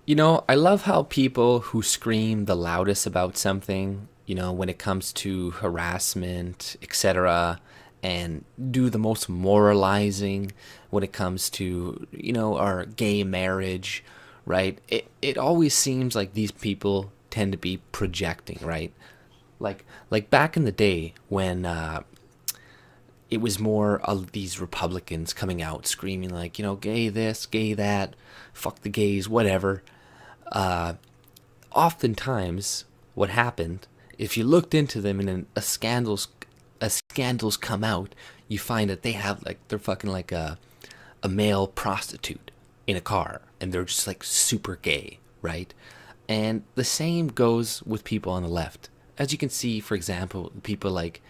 I love how people who scream the loudest about something, when it comes to harassment, etc., and do the most moralizing when it comes to, our gay marriage, right? It always seems like these people tend to be projecting, right? Like back in the day when it was more of these Republicans coming out screaming like, gay this, gay that, fuck the gays, whatever. Oftentimes what happened, if you looked into them and then a scandals come out, you find that they have like they're fucking like a male prostitute in a car and they're just like super gay, right? And the same goes with people on the left. As you can see, for example, people like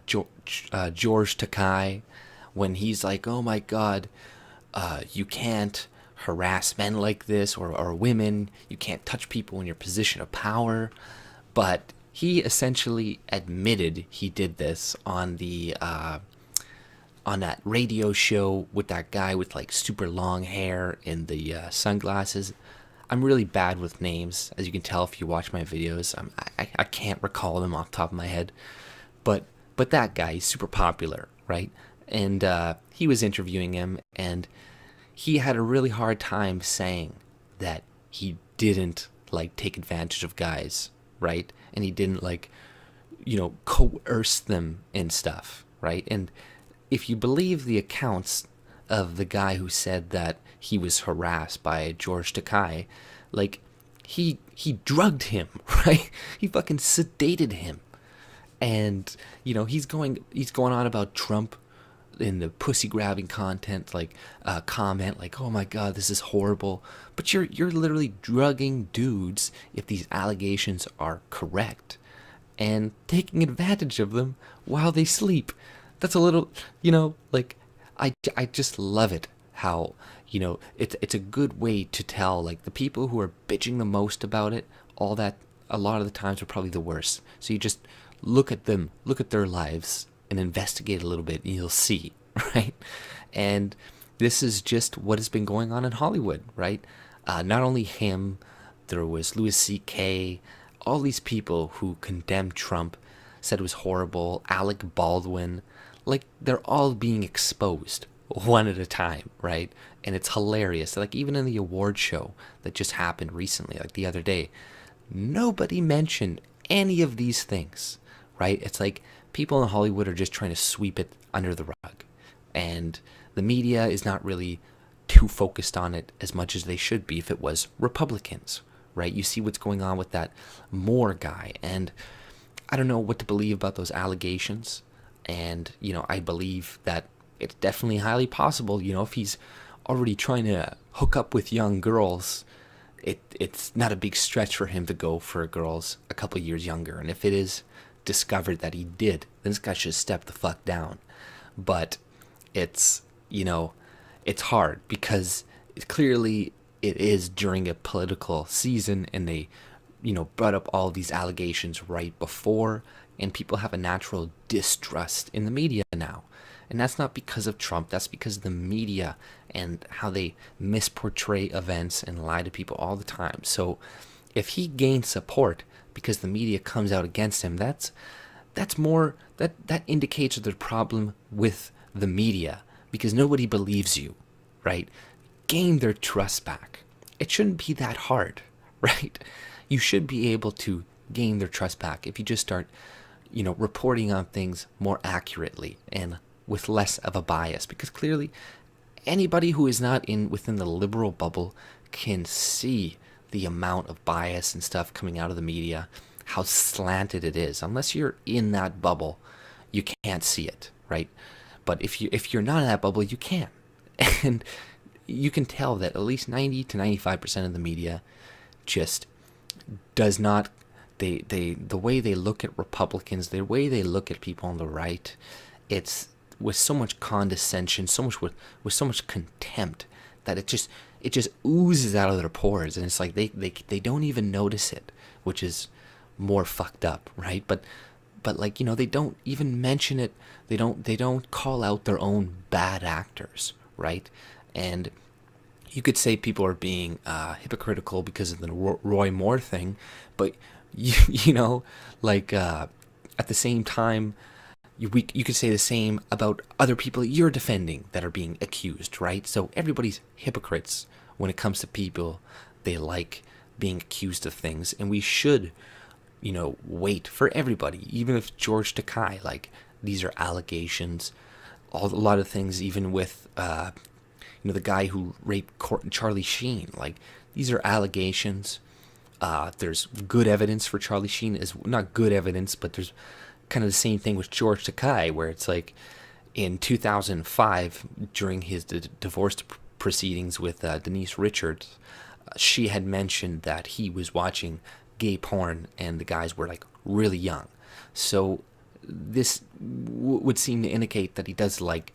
George Takai, when he's like, oh my god, you can't harass men like this, or women. You can't touch people in your position of power. But he essentially admitted he did this on that radio show with that guy with like super long hair and the sunglasses. I'm really bad with names, as you can tell if you watch my videos. I can't recall them off the top of my head, but that guy is super popular, right? And he was interviewing him, and he had a really hard time saying that he didn't like take advantage of guys, right? And he didn't like, coerce them and stuff, right? And if you believe the accounts of the guy who said that he was harassed by George Takai, like he drugged him, right? He fucking sedated him. And he's going on about Trump in the pussy grabbing content, like comment like, oh my god, this is horrible. But you're literally drugging dudes, if these allegations are correct, and taking advantage of them while they sleep. That's a little, like, I just love it how, it's a good way to tell, like, the people who are bitching the most about it, all that, a lot of the times are probably the worst. So you just look at them, look at their lives, and investigate a little bit, and you'll see, right? And this is just what has been going on in Hollywood, right? Not only him, there was Louis C.K., all these people who condemned Trump, said it was horrible, Alec Baldwin, like, they're all being exposed one at a time, right? And it's hilarious. Like, even in the award show that just happened recently, like the other day, nobody mentioned any of these things, right? It's like people in Hollywood are just trying to sweep it under the rug. And the media is not really too focused on it as much as they should be if it was Republicans, right? You see what's going on with that Moore guy. And I don't know what to believe about those allegations. And, I believe that it's definitely highly possible, if he's already trying to hook up with young girls, it's not a big stretch for him to go for girls a couple years younger. And if it is discovered that he did, then this guy should step the fuck down. But it's, it's hard because clearly it is during a political season, and they, brought up all these allegations right before, and people have a natural distrust in the media now. And that's not because of Trump, that's because of the media and how they misportray events and lie to people all the time. So if he gains support because the media comes out against him, that's more that indicates the problem with the media, because nobody believes you, right? Gain their trust back. It shouldn't be that hard, right? You should be able to gain their trust back if you just start, reporting on things more accurately and with less of a bias, because clearly anybody who is not within the liberal bubble can see the amount of bias and stuff coming out of the media, how slanted it is. Unless you're in that bubble, you can't see it, right? But if you're not in that bubble, you can. And you can tell that at least 90 to 95% of the media just does not, the way they look at Republicans, the way they look at people on the right, it's with so much condescension, so much with so much contempt, that it just oozes out of their pores, and it's like they don't even notice it, which is more fucked up, right? But like, they don't even mention it. They don't call out their own bad actors, right? And you could say people are being hypocritical because of the Roy Moore thing, but you know, like at the same time, you could say the same about other people you're defending that are being accused, right? So everybody's hypocrites when it comes to people they like being accused of things, and we should, wait for everybody, even if George Takei, like these are allegations, a lot of things, even with the guy who raped Charlie Sheen, like these are allegations. There's good evidence for Charlie Sheen, is not good evidence, but there's kind of the same thing with George Takei, where it's like in 2005 during his divorce proceedings with Denise Richards, she had mentioned that he was watching gay porn and the guys were like really young. So this would seem to indicate that he does like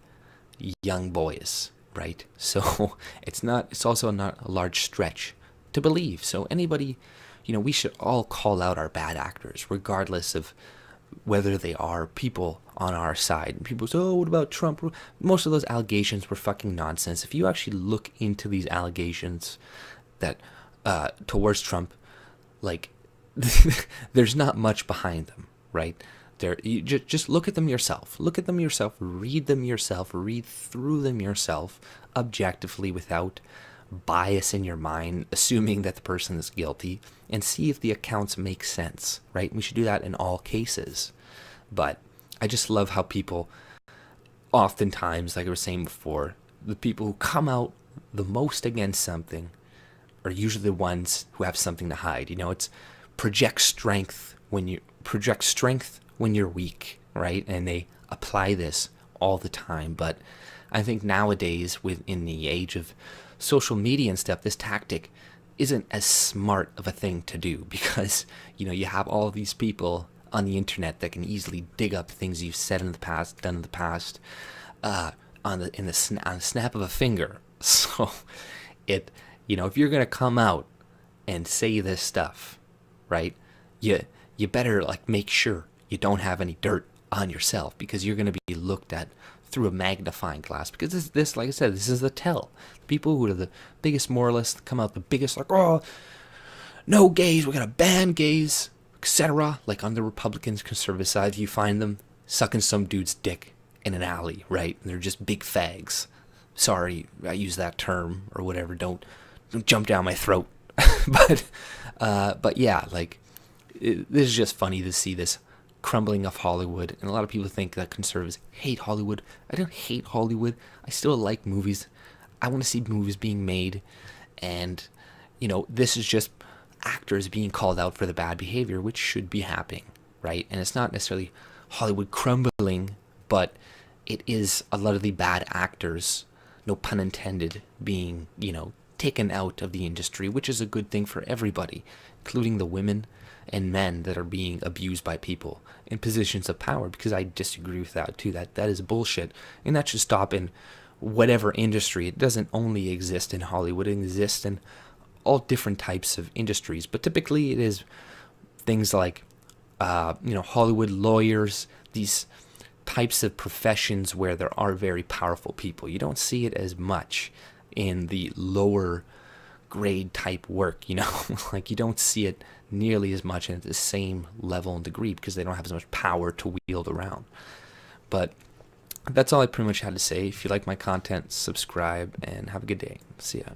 young boys, right? So it's also not a large stretch to believe. So anybody, we should all call out our bad actors, regardless of whether they are people on our side. And people say, oh, what about Trump? Most of those allegations were fucking nonsense. If you actually look into these allegations that towards Trump, like there's not much behind them, right? You just look at them yourself. Look at them yourself. Read them yourself. Read through them yourself, objectively, without bias in your mind, assuming that the person is guilty, and see if the accounts make sense, right? We should do that in all cases. But I just love how people, oftentimes, like I was saying before, the people who come out the most against something are usually the ones who have something to hide. It's project strength when you're weak, right? And they apply this all the time. But I think nowadays, in the age of social media and stuff, this tactic isn't as smart of a thing to do, because you have all these people on the internet that can easily dig up things you've said in the past, done in the past, on the snap of a finger. So if you're gonna come out and say this stuff, right, you better like make sure you don't have any dirt on yourself, because you're gonna be looked at through a magnifying glass. Because this, like I said, this is the tell. People who are the biggest moralists come out the biggest, like, oh, no gays, we're gonna ban gays, etc. Like on the Republicans, conservative side, you find them sucking some dude's dick in an alley, right? And they're just big fags. Sorry, I use that term or whatever. Don't jump down my throat. but yeah, like this is just funny to see this crumbling of Hollywood. And a lot of people think that conservatives hate Hollywood. I don't hate Hollywood. I still like movies. I want to see movies being made, and this is just actors being called out for the bad behavior, which should be happening, right? And it's not necessarily Hollywood crumbling, but it is a lot of the bad actors, no pun intended, being taken out of the industry, which is a good thing for everybody, including the women and men that are being abused by people in positions of power, because I disagree with that too. That is bullshit, and that should stop in whatever industry. It doesn't only exist in Hollywood. It exists in all different types of industries, but typically it is things like Hollywood lawyers, these types of professions where there are very powerful people. You don't see it as much in the lower grade type work, like you don't see it nearly as much at the same level and degree, because they don't have as much power to wield around. But that's all I pretty much had to say. If you like my content, subscribe and have a good day. See ya.